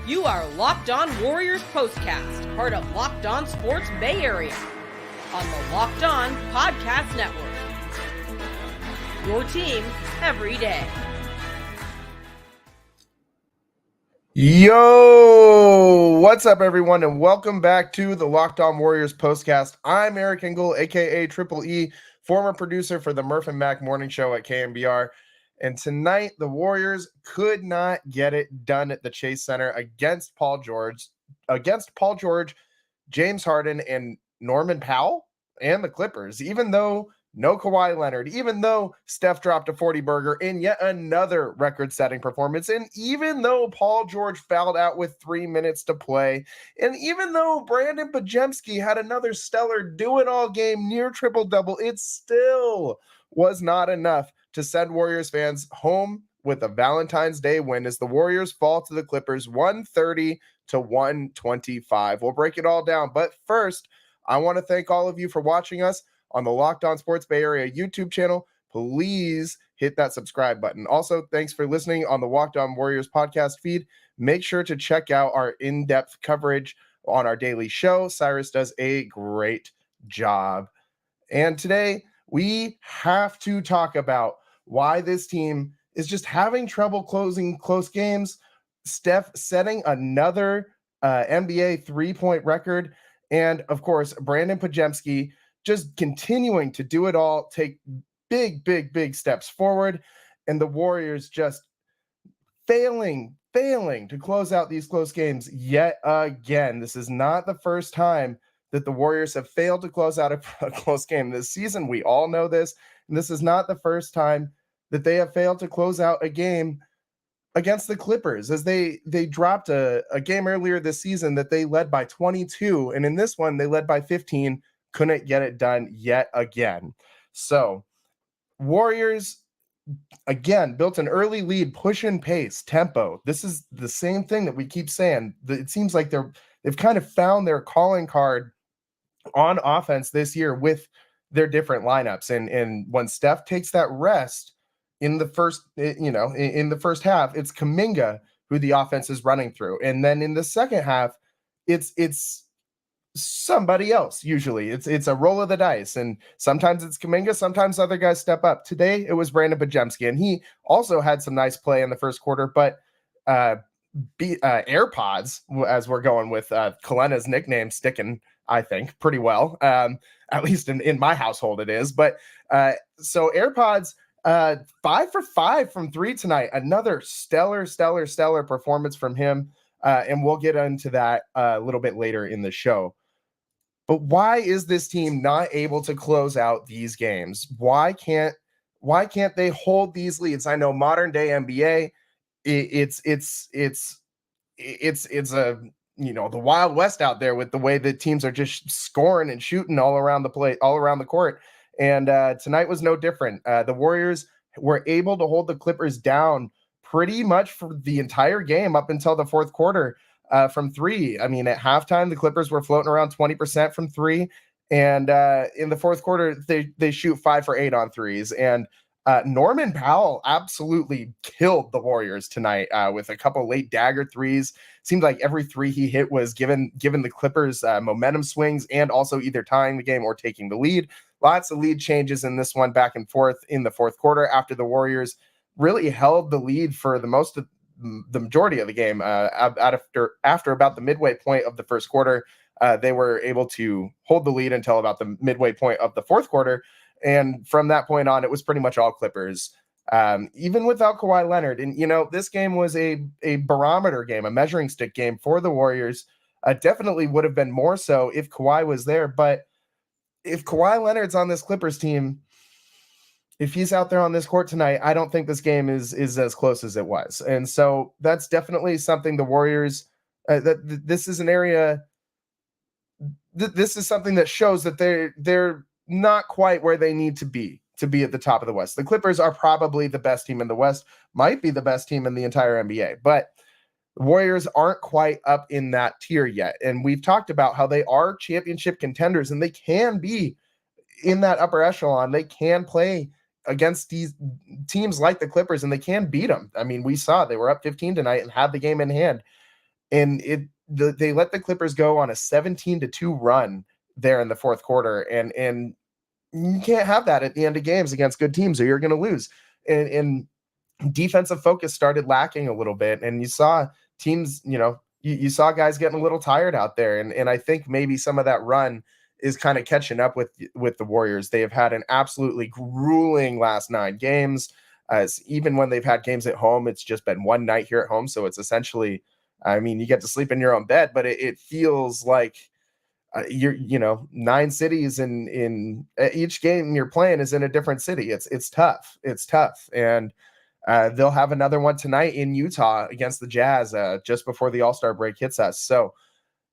You are Locked On Warriors POSTCAST, part of Locked On Sports Bay Area, on the Locked On Podcast Network. Your team every day. Yo, what's up, everyone, and welcome back to the Locked On Warriors POSTCAST. I'm Eric Engel, aka Triple E, former producer for the Murph and Mac Morning Show at KMBR. And tonight, the Warriors could not get it done at the Chase Center against Paul George, James Harden, and Norman Powell and the Clippers. Even though no Kawhi Leonard, even though Steph dropped a 40-burger in yet another record-setting performance, and even though Paul George fouled out with 3 minutes to play, and even though Brandin Podziemski had another stellar do-it-all game near triple-double, it still was not enough to send Warriors fans home with a Valentine's Day win as the Warriors fall to the Clippers 130-125. We'll break it all down, but first, I want to thank all of you for watching us on the Locked On Sports Bay Area YouTube channel. Please hit that subscribe button. Also, thanks for listening on the Locked On Warriors podcast feed. Make sure to check out our in-depth coverage on our daily show. Cyrus does a great job. And today, we have to talk about why this team is just having trouble closing close games. Steph setting another NBA three-point record. And, of course, Brandin Podziemski just continuing to do it all, take big steps forward. And the Warriors just failing to close out these close games yet again. This is not the first time that the Warriors have failed to close out a close game this season. We all know this. And this is not the first time that they have failed to close out a game against the Clippers, as they dropped a game earlier this season that they led by 22. And in this one, they led by 15, couldn't get it done yet again. So Warriors, again, built an early lead, push and pace, tempo. This is the same thing that we keep saying. It seems like they've kind of found their calling card on offense this year with their different lineups. And when Steph takes that rest in the first half, it's Kuminga who the offense is running through. And then in the second half, it's somebody else. Usually it's a roll of the dice. And sometimes it's Kuminga, sometimes other guys step up. Today it was Brandin Podziemski, and he also had some nice play in the first quarter, but AirPods, as we're going with Kalena's nickname, sticking, I think, pretty well. At least in my household it is. But so AirPods, 5 for 5 from 3 tonight. Another stellar performance from him. And we'll get into that a little bit later in the show. But why is this team not able to close out these games? Why can't they hold these leads? I know modern day NBA, it's a, the Wild West out there with the way that teams are just scoring and shooting all around the court. And tonight was no different. The Warriors were able to hold the Clippers down pretty much for the entire game up until the fourth quarter from 3. I mean, at halftime, the Clippers were floating around 20% from 3. And in the fourth quarter, they shoot 5 for 8 on threes. And Norman Powell absolutely killed the Warriors tonight with a couple late dagger threes. Seemed like every 3 he hit was given the Clippers momentum swings and also either tying the game or taking the lead. Lots of lead changes in this one back and forth in the fourth quarter after the Warriors really held the lead for the majority of the game. After about the midway point of the first quarter, they were able to hold the lead until about the midway point of the fourth quarter. And from that point on, it was pretty much all Clippers, even without Kawhi Leonard. And, this game was a barometer game, a measuring stick game for the Warriors. Definitely would have been more so if Kawhi was there. But if Kawhi Leonard's on this Clippers team, if he's out there on this court tonight, I don't think this game is as close as it was. And so that's definitely something the Warriors, this is an area, this is something that shows that they're not quite where they need to be at the top of the West. The Clippers are probably the best team in the West, might be the best team in the entire NBA, but the Warriors aren't quite up in that tier yet. And we've talked about how they are championship contenders and they can be in that upper echelon. They can play against these teams like the Clippers and they can beat them. I mean, we saw they were up 15 tonight and had the game in hand. and they let the Clippers go on a 17-2 run there in the fourth quarter, and you can't have that at the end of games against good teams, or you're going to lose. And defensive focus started lacking a little bit, and you saw teams, you saw guys getting a little tired out there, and I think maybe some of that run is kind of catching up with the Warriors. They have had an absolutely grueling last 9 games. Even when they've had games at home, it's just been one night here at home, so it's essentially, I mean, you get to sleep in your own bed, but it feels like you're 9 cities in each game you're playing is in a different city. It's tough. And they'll have another one tonight in Utah against the Jazz just before the All-Star break hits us. So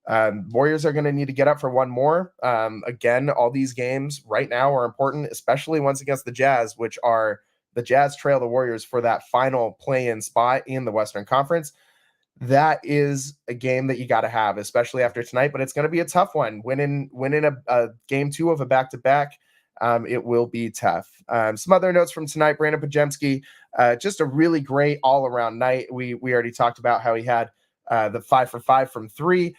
Warriors are going to need to get up for one more. Again, all these games right now are important, especially ones against the Jazz, which are the Jazz trail the Warriors for that final play-in spot in the Western Conference. That is a game that you got to have, especially after tonight, but it's going to be a tough one. Winning a game 2 of a back-to-back, it will be tough. Some other notes from tonight: Brandin Podziemski, just a really great all-around night. We already talked about how he had the 5 for 5 from 3.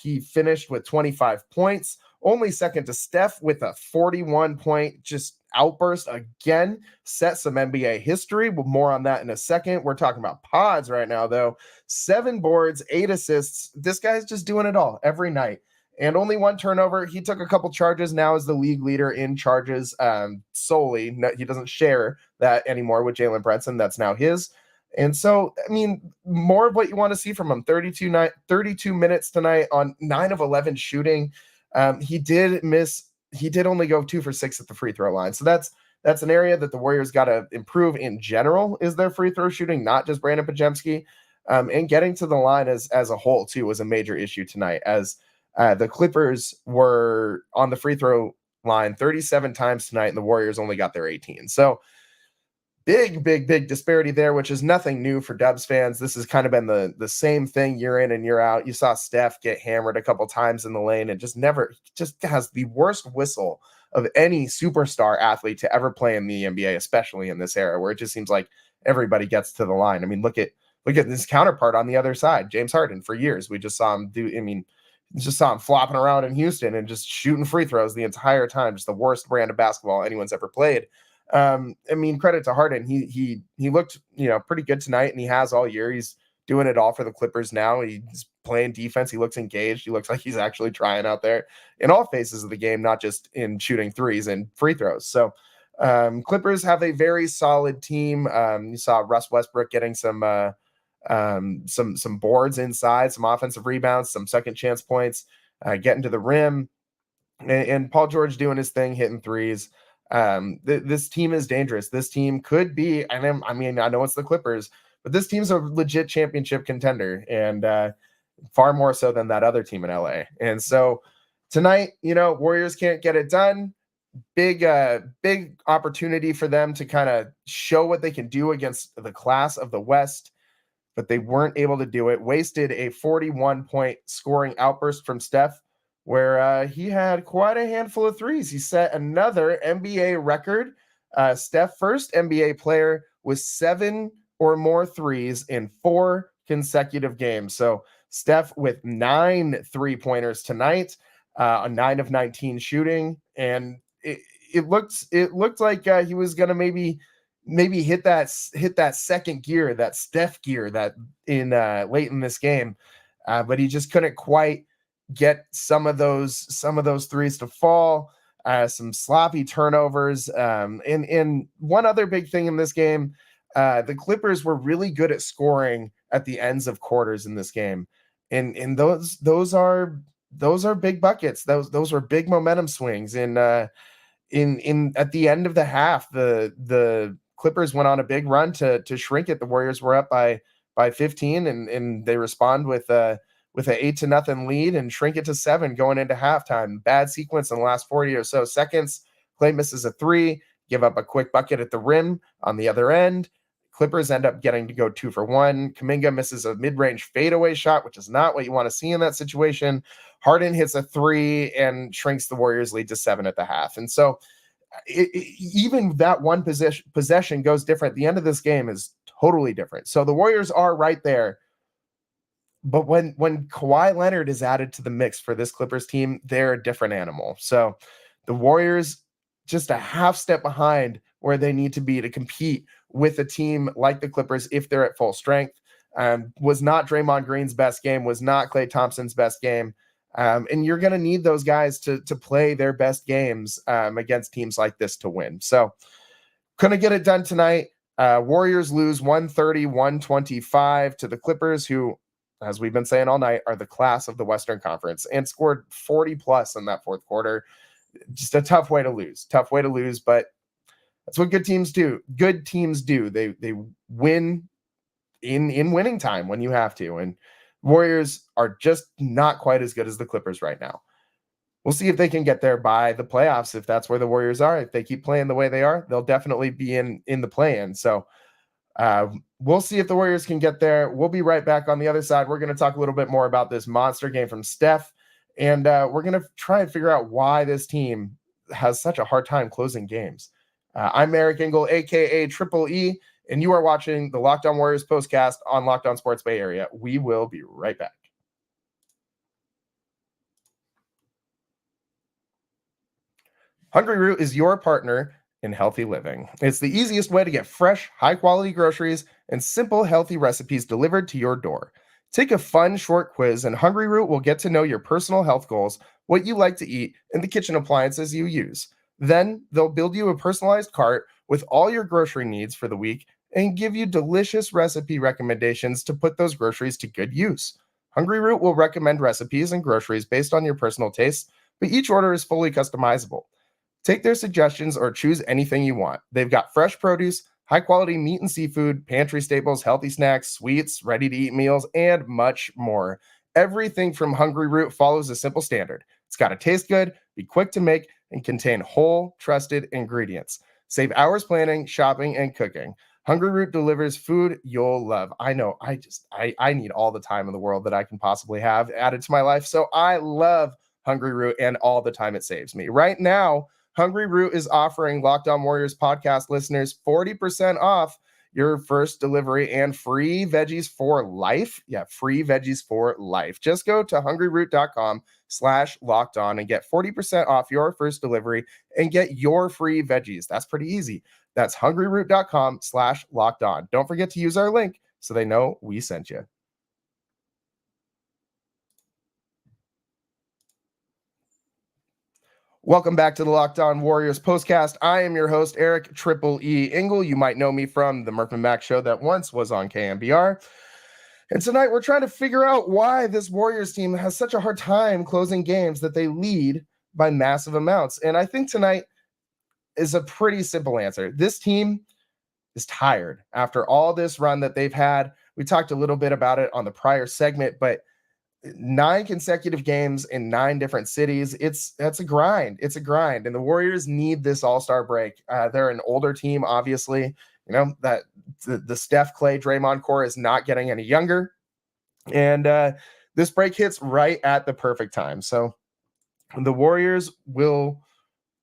He finished with 25 points, only second to Steph with a 41-point just outburst again, set some NBA history. More on that in a second. We're talking about pods right now, though. 7 boards, 8 assists. This guy's just doing it all every night. And only 1 turnover. He took a couple charges, now is the league leader in charges solely. No, he doesn't share that anymore with Jalen Brunson. That's now his. And so, I mean, more of what you want to see from him. 32 minutes tonight on 9 of 11 shooting. He did only go 2 for 6 at the free throw line. So that's an area that the Warriors got to improve in general, is their free throw shooting, not just Brandin Podziemski. And getting to the line as a whole, too, was a major issue tonight, as the Clippers were on the free throw line 37 times tonight, and the Warriors only got their 18. So big disparity there, which is nothing new for Dubs fans. This has kind of been the same thing year in and year out. You saw Steph get hammered a couple times in the lane and just has the worst whistle of any superstar athlete to ever play in the NBA, especially in this era where it just seems like everybody gets to the line. I mean, look at this counterpart on the other side, James Harden. For years, we just saw him flopping around in Houston and just shooting free throws the entire time. Just the worst brand of basketball anyone's ever played. I mean, credit to Harden. He looked, pretty good tonight, and he has all year. He's doing it all for the Clippers now. He's playing defense. He looks engaged. He looks like he's actually trying out there in all phases of the game, not just in shooting threes and free throws. So Clippers have a very solid team. You saw Russ Westbrook getting some boards inside, some offensive rebounds, some second chance points, getting to the rim, and Paul George doing his thing, hitting threes. This team is dangerous. This team could be, I know it's the Clippers, but this team's a legit championship contender, and far more so than that other team in LA. And so tonight, Warriors can't get it done. Big opportunity for them to kind of show what they can do against the class of the West, but they weren't able to do it. Wasted a 41-point scoring outburst from Steph, where he had quite a handful of threes. He set another NBA record. Steph, first NBA player with 7 or more threes in 4 consecutive games. So Steph with 9 3-pointers tonight, 9 of 19 shooting, and it looked like he was gonna maybe hit that second gear, that Steph gear, that in late in this game, but he just couldn't quite get some of those threes to fall. Some sloppy turnovers, and one other big thing in this game, the Clippers were really good at scoring at the ends of quarters in this game, and those are big buckets. Those were big momentum swings. In at the end of the half, the Clippers went on a big run to shrink it. The Warriors were up by 15, and they respond with an 8-0 lead and shrink it to 7 going into halftime. Bad sequence in the last 40 or so seconds. Clay misses a 3, give up a quick bucket at the rim on the other end. Clippers end up getting to go 2 for 1. Kuminga misses a mid-range fadeaway shot, which is not what you want to see in that situation. Harden hits a 3 and shrinks the Warriors' lead to 7 at the half. And so even that one possession goes different. The end of this game is totally different. So the Warriors are right there, But when Kawhi Leonard is added to the mix for this Clippers team, they're a different animal. So the Warriors just a half step behind where they need to be to compete with a team like the Clippers if they're at full strength. Was not Draymond Green's best game, was not Klay Thompson's best game. And you're going to need those guys to play their best games against teams like this to win. So couldn't get it done tonight. Warriors lose 130-125 to the Clippers, who, as we've been saying all night, are the class of the Western Conference and scored 40 plus in that fourth quarter. Just a tough way to lose, but that's what good teams do. Good teams do. They win in winning time when you have to. And Warriors are just not quite as good as the Clippers right now. We'll see if they can get there by the playoffs, if that's where the Warriors are. If they keep playing the way they are, they'll definitely be in the play-in. So we'll see if the Warriors can get there. We'll be right back on the other side. We're going to talk a little bit more about this monster game from Steph, and we're going to try and figure out why this team has such a hard time closing games. I'm Eric Engel, a.k.a. Triple E, and you are watching the Locked On Warriors postcast on Locked On Sports Bay Area. We will be right back. Hungry Root is your partner in healthy living. It's the easiest way to get fresh, high-quality groceries and simple, healthy recipes delivered to your door. Take a fun, short quiz, and Hungry Root will get to know your personal health goals, what you like to eat, and the kitchen appliances you use. Then, they'll build you a personalized cart with all your grocery needs for the week and give you delicious recipe recommendations to put those groceries to good use. Hungry Root will recommend recipes and groceries based on your personal tastes, but each order is fully customizable. Take their suggestions or choose anything you want. They've got fresh produce, high-quality meat and seafood, pantry staples, healthy snacks, sweets, ready-to-eat meals, and much more. Everything from Hungry Root follows a simple standard. It's got to taste good, be quick to make, and contain whole, trusted ingredients. Save hours planning, shopping, and cooking. Hungry Root delivers food you'll love. I know, I need all the time in the world that I can possibly have added to my life, so I love Hungry Root and all the time it saves me. Right now, Hungry Root is offering Locked On Warriors podcast listeners 40% off your first delivery and free veggies for life. Yeah, free veggies for life. Just go to hungryroot.com/lockedon and get 40% off your first delivery and get your free veggies. That's pretty easy. That's hungryroot.com/lockedon. Don't forget to use our link so they know we sent you. Welcome back to the Locked On Warriors postcast. I am your host, Eric Triple E Engel. You might know me from the Murph and Mac show that once was on KMBR. And tonight we're trying to figure out why this Warriors team has such a hard time closing games that they lead by massive amounts. And I think tonight is a pretty simple answer. This team is tired after all this run that they've had. We talked a little bit about it on the prior segment, but 9 consecutive games in 9 different cities. That's a grind. It's a grind. And the Warriors need this all-star break. They're an older team, obviously. You know, that the Steph, Klay, Draymond core is not getting any younger. And this break hits right at the perfect time. So the Warriors will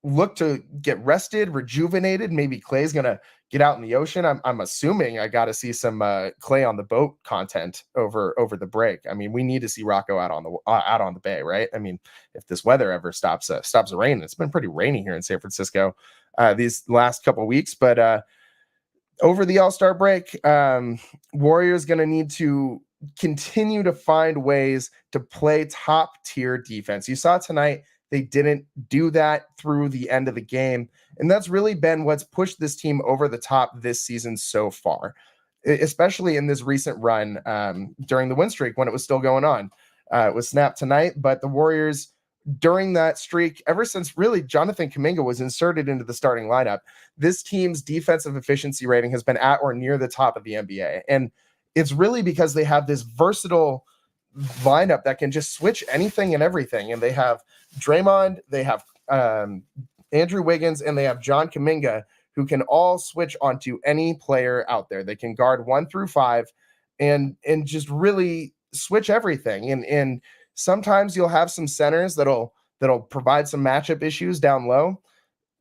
look to get rested, rejuvenated. Maybe Klay's going to get out in the ocean. I'm assuming I got to see some Klay on the boat content over the break. I mean, we need to see Rocco out on the bay, right? I mean, if this weather ever stops the rain, it's been pretty rainy here in San Francisco these last couple of weeks. But over the All-Star break, Warriors going to need to continue to find ways to play top-tier defense. You saw tonight they didn't do that through the end of the game. And that's really been what's pushed this team over the top this season so far, especially in this recent run during the win streak when it was still going on. It was snapped tonight, but the Warriors during that streak, ever since really Jonathan Kuminga was inserted into the starting lineup, this team's defensive efficiency rating has been at or near the top of the NBA. And it's really because they have this versatile lineup that can just switch anything and everything. And they have Draymond, they have Andrew Wiggins, and they have John Kuminga, who can all switch onto any player out there. They can guard 1 through 5 and just really switch everything. And sometimes you'll have some centers that'll provide some matchup issues down low.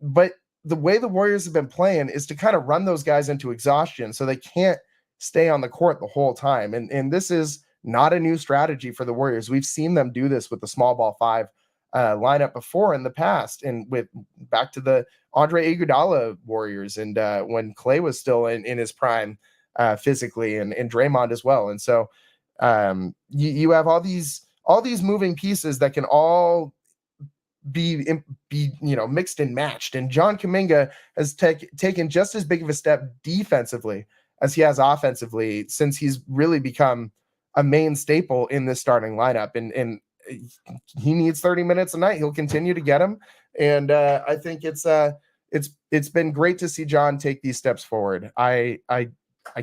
But the way the Warriors have been playing is to kind of run those guys into exhaustion so they can't stay on the court the whole time. And this is not a new strategy for the Warriors. We've seen them do this with the small ball five lineup before in the past, and with back to the Andre Iguodala Warriors, and when Clay was still in his prime physically, and Draymond as well. And so you have all these moving pieces that can all be mixed and matched. And John Kuminga has taken just as big of a step defensively as he has offensively, since he's really become a main staple in this starting lineup. And he needs 30 minutes a night. He'll continue to get them. And I think it's been great to see John take these steps forward. I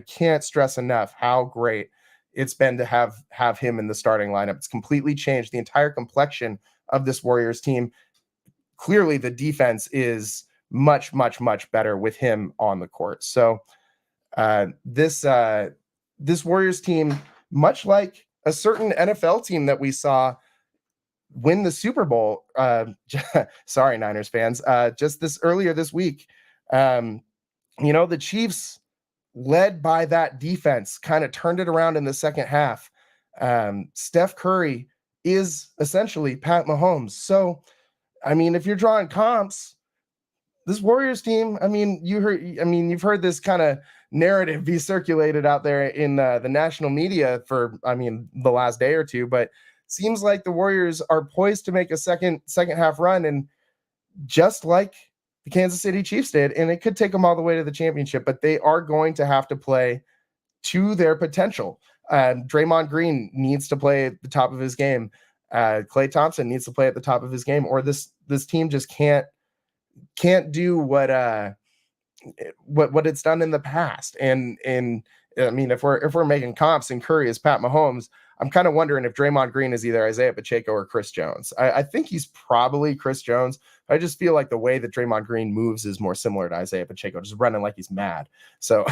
can't stress enough how great it's been to have him in the starting lineup. It's completely changed the entire complexion of this Warriors team. Clearly the defense is much, much, much better with him on the court. So this Warriors team, much like a certain NFL team that we saw win the Super Bowl, sorry, Niners fans, just earlier this week, the Chiefs, led by that defense, kind of turned it around in the second half. Steph Curry is essentially Pat Mahomes. So, I mean, if you're drawing comps, this Warriors team, you've heard this kind of narrative be circulated out there in the national media for, the last day or two, but seems like the Warriors are poised to make a second half run, and just like the Kansas City Chiefs did, and it could take them all the way to the championship, but they are going to have to play to their potential. Draymond Green needs to play at the top of his game. Klay Thompson needs to play at the top of his game, or this team just can't do what it's done in the past. And I mean, if we're making comps and Curry is Pat Mahomes, I'm kind of wondering if Draymond Green is either Isaiah Pacheco or Chris Jones. I think he's probably Chris Jones. I just feel like the way that Draymond Green moves is more similar to Isaiah Pacheco, just running like he's mad. So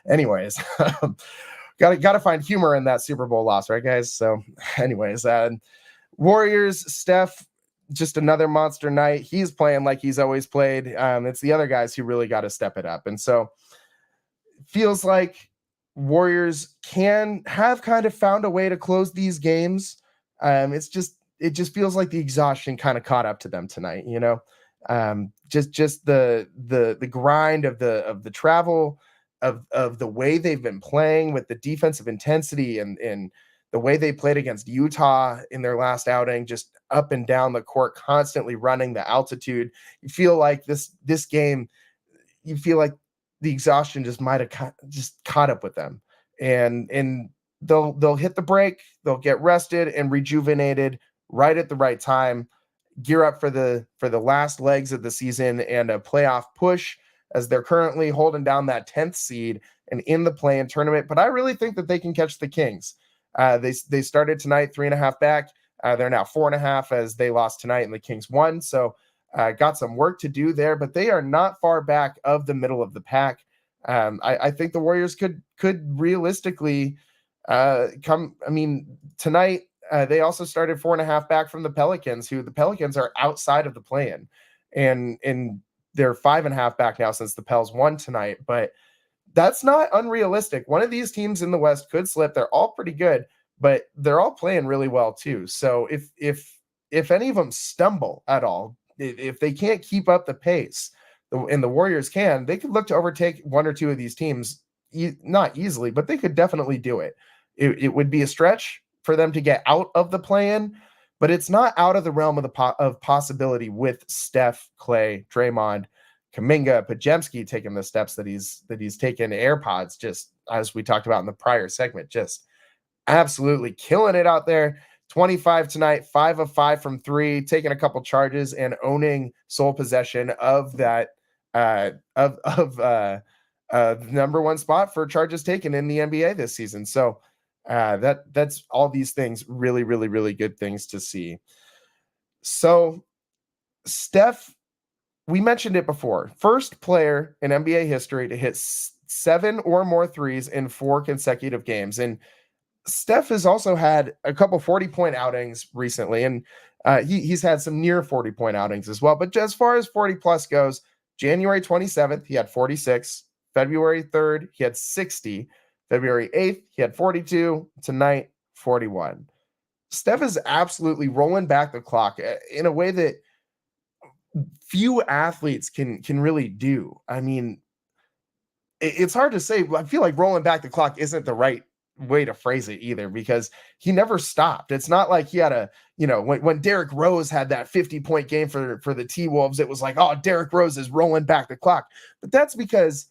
anyways, got to find humor in that Super Bowl loss, right, guys? So anyways, Warriors, Steph, just another monster night. He's playing like he's always played. It's the other guys who really got to step it up. And so feels like Warriors have kind of found a way to close these games. It just feels like the exhaustion kind of caught up to them tonight, just the grind of the travel, of the way they've been playing with the defensive intensity, and the way they played against Utah in their last outing, just up and down the court, constantly running the altitude. You feel like this game, you feel like the exhaustion just might have just caught up with them, and they'll hit the break, they'll get rested and rejuvenated right at the right time, gear up for the last legs of the season and a playoff push, as they're currently holding down that 10th seed and in the play-in tournament. But I really think that they can catch the Kings. They started tonight 3.5 back. They're now 4.5 as they lost tonight and the Kings won. So got some work to do there, but they are not far back of the middle of the pack. I think the Warriors could realistically come. I mean, tonight they also started 4.5 back from the Pelicans, who the Pelicans are outside of the play-in, and they're 5.5 back now since the Pels won tonight. But that's not unrealistic. One of these teams in the West could slip. They're all pretty good, but they're all playing really well too. So if any of them stumble at all, if they can't keep up the pace, and the Warriors can, they could look to overtake one or two of these teams, not easily, but they could definitely do it. It would be a stretch for them to get out of the play-in, but it's not out of the realm of possibility with Steph, Clay, Draymond, Kuminga, Podziemski taking the steps that he's taken. AirPods, just as we talked about in the prior segment, just absolutely killing it out there. 25 tonight, 5 of 5 from 3, taking a couple charges and owning sole possession of that number one spot for charges taken in the NBA this season. So that's all these things, really, really, really good things to see. So Steph, we mentioned it before, first player in NBA history to hit 7 or more threes in 4 consecutive games. And Steph has also had a couple 40-point outings recently, and he's had some near 40-point outings as well. But as far as 40-plus goes, January 27th, he had 46. February 3rd, he had 60. February 8th, he had 42. Tonight, 41. Steph is absolutely rolling back the clock in a way that few athletes can really do. I mean, it's hard to say. I feel like rolling back the clock isn't the right way to phrase it either, because he never stopped. It's not like he had a, when Derrick Rose had that 50-point game for the T-Wolves, it was like, oh, Derrick Rose is rolling back the clock. But that's because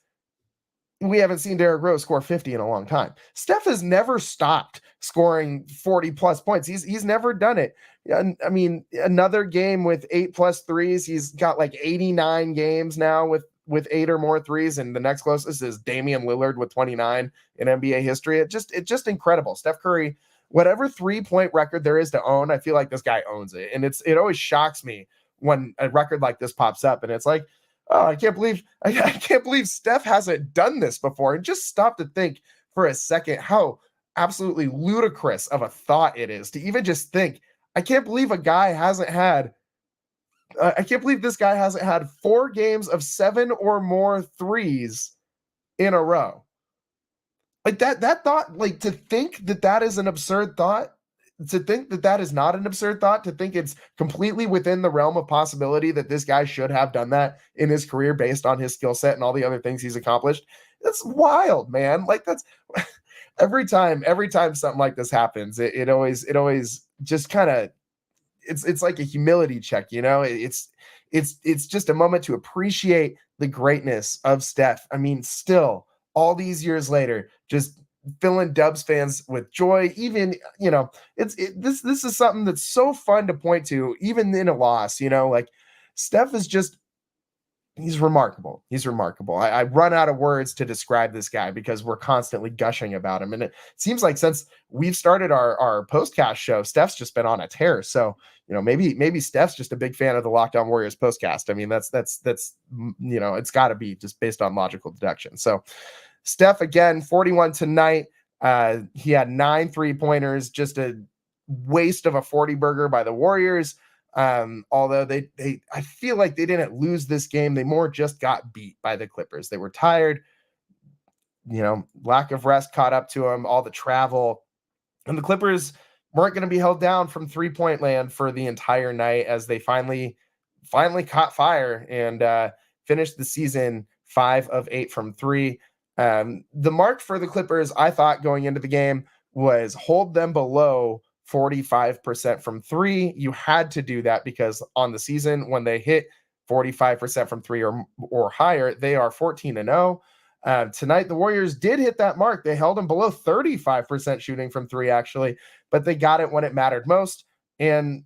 we haven't seen Derrick Rose score 50 in a long time. Steph has never stopped scoring 40 plus points. He's never done it. I mean, another game with 8+ threes. He's got like 89 games now with 8 or more threes, and the next closest is Damian Lillard with 29 in NBA history. It's just incredible. Steph Curry, whatever 3-point record there is to own, I feel like this guy owns it. And it always shocks me when a record like this pops up, and it's like, oh, I can't believe Steph hasn't done this before. And just stop to think for a second how absolutely ludicrous of a thought it is to even just think, I can't believe this guy hasn't had 4 games of 7 or more threes in a row. Like that thought, like, to think that is an absurd thought, to think that is not an absurd thought, to think it's completely within the realm of possibility that this guy should have done that in his career based on his skill set and all the other things he's accomplished. That's wild, man. Like, that's every time something like this happens, it always just kind of, it's like a humility check, it's just a moment to appreciate the greatness of Steph. I mean, still all these years later, just filling Dubs fans with joy. Even, this is something that's so fun to point to, even in a loss. Like, Steph is just, he's remarkable. I run out of words to describe this guy because we're constantly gushing about him. And it seems like since we've started our postcast show, Steph's just been on a tear. So, maybe Steph's just a big fan of the Locked On Warriors postcast. I mean, that's it's got to be just based on logical deduction. So Steph, again, 41 tonight. He had 9 3-pointers, just a waste of a 40 burger by the Warriors. Although I feel like they didn't lose this game. They more just got beat by the Clippers. They were tired, lack of rest caught up to them, all the travel, and the Clippers weren't going to be held down from 3-point land for the entire night as they finally caught fire and finished the season 5 of 8 from 3. The mark for the Clippers, I thought going into the game, was hold them below 45% from 3. You had to do that because on the season, when they hit 45% from 3 or higher, they are 14-0. Tonight, the Warriors did hit that mark. They held them below 35% shooting from 3, actually, but they got it when it mattered most. And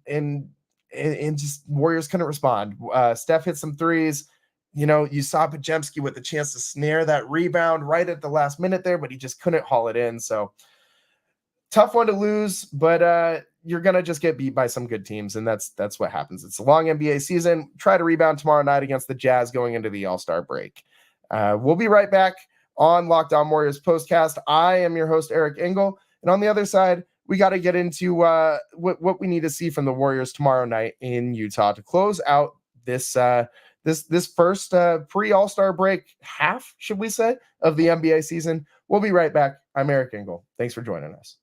just Warriors couldn't respond. Steph hit some threes. You saw Podziemski with the chance to snare that rebound right at the last minute there, but he just couldn't haul it in. So tough one to lose, but you're going to just get beat by some good teams, and that's what happens. It's a long NBA season. Try to rebound tomorrow night against the Jazz going into the All-Star break. We'll be right back on Locked On Warriors Postcast. I am your host, Eric Engel, and on the other side, we got to get into what we need to see from the Warriors tomorrow night in Utah to close out this first pre-All-Star break half, should we say, of the NBA season. We'll be right back. I'm Eric Engel. Thanks for joining us.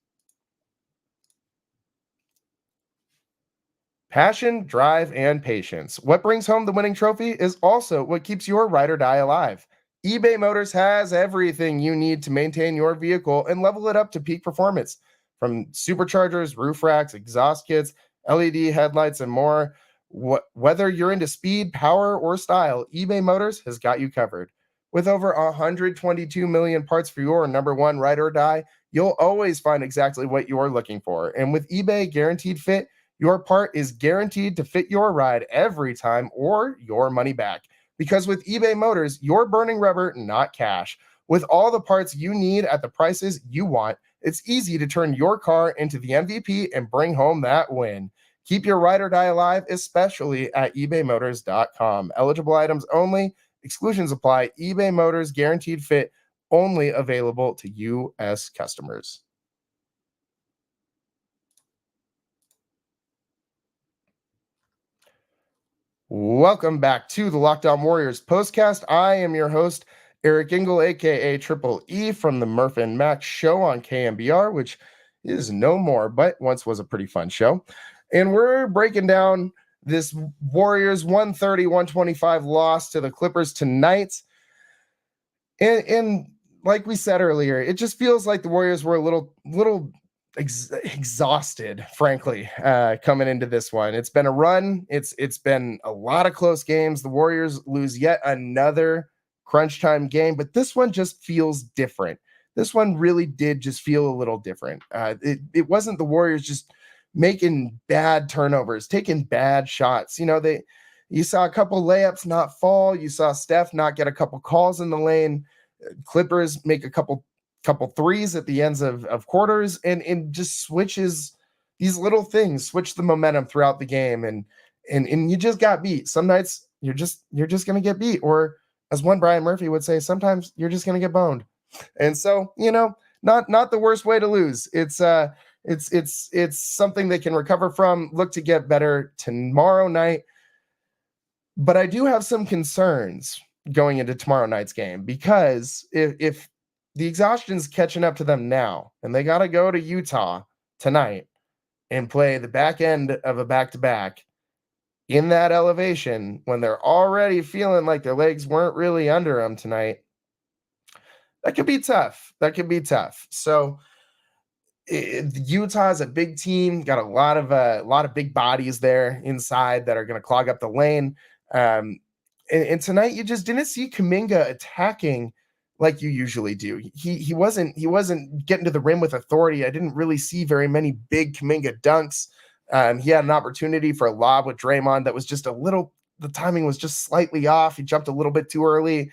Passion, drive, and patience. What brings home the winning trophy is also what keeps your ride or die alive. eBay Motors has everything you need to maintain your vehicle and level it up to peak performance. From superchargers, roof racks, exhaust kits, LED headlights, and more. Whether you're into speed, power, or style, eBay Motors has got you covered. With over 122 million parts for your number one ride or die, you'll always find exactly what you're looking for. And with eBay Guaranteed Fit, your part is guaranteed to fit your ride every time or your money back. Because with eBay Motors, you're burning rubber, not cash. With all the parts you need at the prices you want, it's easy to turn your car into the MVP and bring home that win. Keep your ride or die alive, especially at ebaymotors.com. Eligible items only. Exclusions apply. eBay Motors Guaranteed Fit, only available to U.S. customers. Welcome back to the Locked On Warriors Postcast. I am your host, Eric Engel, a.k.a. Triple E from the Murph and Max show on KMBR, which is no more, but once was a pretty fun show. And we're breaking down this Warriors 130-125 loss to the Clippers tonight. And like we said earlier, it just feels like the Warriors were a little exhausted, frankly, coming into this one. It's been a run. It's been a lot of close games. The Warriors lose yet another crunch time game, but this one just feels different. This one really did just feel a little different. It wasn't the Warriors just making bad turnovers, taking bad shots. You saw a couple layups not fall. You saw Steph not get a couple calls in the lane. Clippers make a couple threes at the ends of quarters, and just switches these little things, switch the momentum throughout the game, and you just got beat. Some nights you're just gonna get beat, or as one Brian Murphy would say, sometimes you're just gonna get boned. And so, not the worst way to lose. It's something they can recover from, look to get better tomorrow night. But I do have some concerns going into tomorrow night's game, because if the exhaustion's catching up to them now, and they got to go to Utah tonight and play the back end of a back-to-back in that elevation, when they're already feeling like their legs weren't really under them tonight, that could be tough. So Utah is a big team, got a lot of big bodies there inside that are going to clog up the lane. And tonight you just didn't see Kuminga attacking like you usually do. He wasn't getting to the rim with authority. I didn't really see very many big Kuminga dunks. He had an opportunity for a lob with Draymond that was just the timing was just slightly off. He jumped a little bit too early,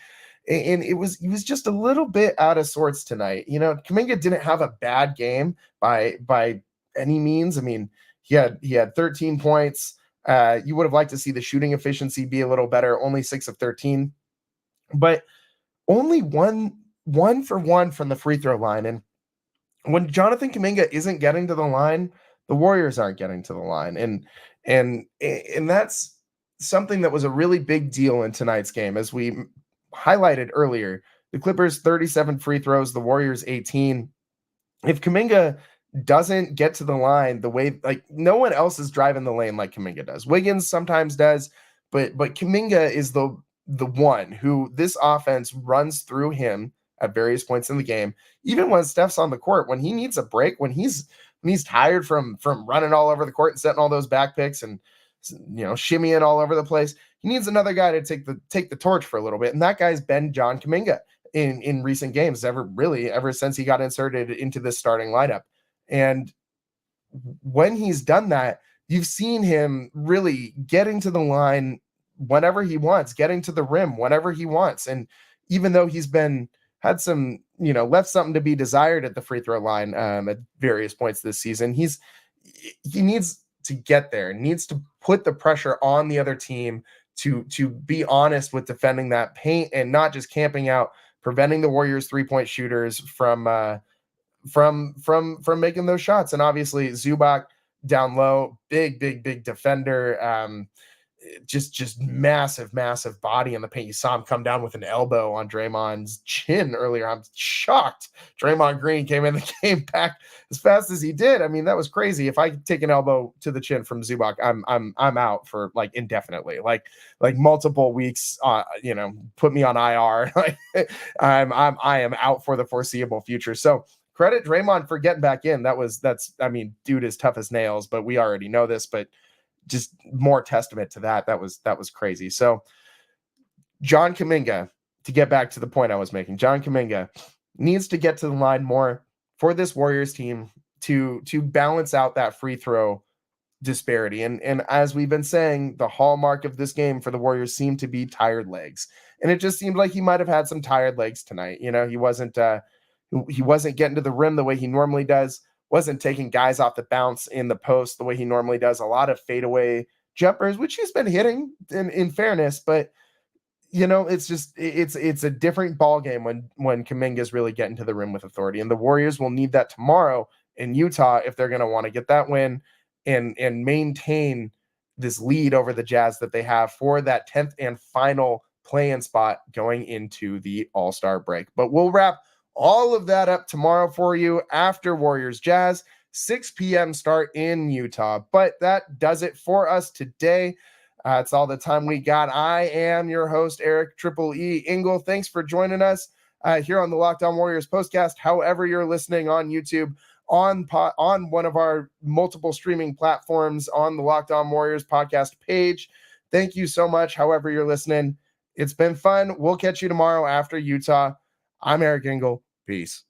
and he was just a little bit out of sorts tonight. Kuminga didn't have a bad game by any means. I mean, he had 13 points. You would have liked to see the shooting efficiency be a little better, only 6 of 13, but only one for one from the free throw line. And when Jonathan Kuminga isn't getting to the line, the Warriors aren't getting to the line. And that's something that was a really big deal in tonight's game. As we highlighted earlier, the Clippers 37 free throws, the Warriors 18. If Kuminga doesn't get to the line the way, like, no one else is driving the lane like Kuminga does. Wiggins sometimes does, but Kuminga is the one who this offense runs through him at various points in the game. Even when Steph's on the court, when he needs a break, when he's tired from running all over the court and setting all those back picks and shimmying all over the place, he needs another guy to take the torch for a little bit. And that guy's been John Kuminga in recent games, ever since he got inserted into this starting lineup. And when he's done that, you've seen him really getting to the line whenever he wants, getting to the rim whenever he wants. And even though he's had some, left something to be desired at the free throw line at various points this season, he needs to get there, needs to put the pressure on the other team to be honest with defending that paint and not just camping out, preventing the Warriors 3-point shooters from making those shots. And obviously Zubac down low, big defender, just massive body in the paint. You saw him come down with an elbow on Draymond's chin earlier. I'm shocked Draymond Green came in the game back as fast as he did. I mean, that was crazy. If I take an elbow to the chin from Zubac, I'm out for like indefinitely, like multiple weeks. Put me on IR. I am out for the foreseeable future. So credit Draymond for getting back in. Dude is tough as nails, but we already know this, but just more testament to that. That was crazy. So John Kuminga, to get back to the point I was making, John Kuminga needs to get to the line more for this Warriors team to balance out that free throw disparity. And as we've been saying, the hallmark of this game for the Warriors seemed to be tired legs. And it just seemed like he might have had some tired legs tonight. He wasn't getting to the rim the way he normally does, wasn't taking guys off the bounce in the post the way he normally does. A lot of fadeaway jumpers, which he's been hitting in fairness, but it's a different ball game when Kuminga's really getting to the rim with authority. And the Warriors will need that tomorrow in Utah if they're going to want to get that win and maintain this lead over the Jazz that they have for that 10th and final play-in spot going into the All-Star break. But we'll wrap all of that up tomorrow for you after Warriors Jazz. 6 p.m. start in Utah. But that does it for us today. It's all the time we got. I am your host, Eric Triple E Engel. Thanks for joining us here on the Locked On Warriors Postcast. However you're listening on YouTube, on one of our multiple streaming platforms, on the Locked On Warriors podcast page. Thank you so much, however you're listening. It's been fun. We'll catch you tomorrow after Utah. I'm Eric Engel. Peace.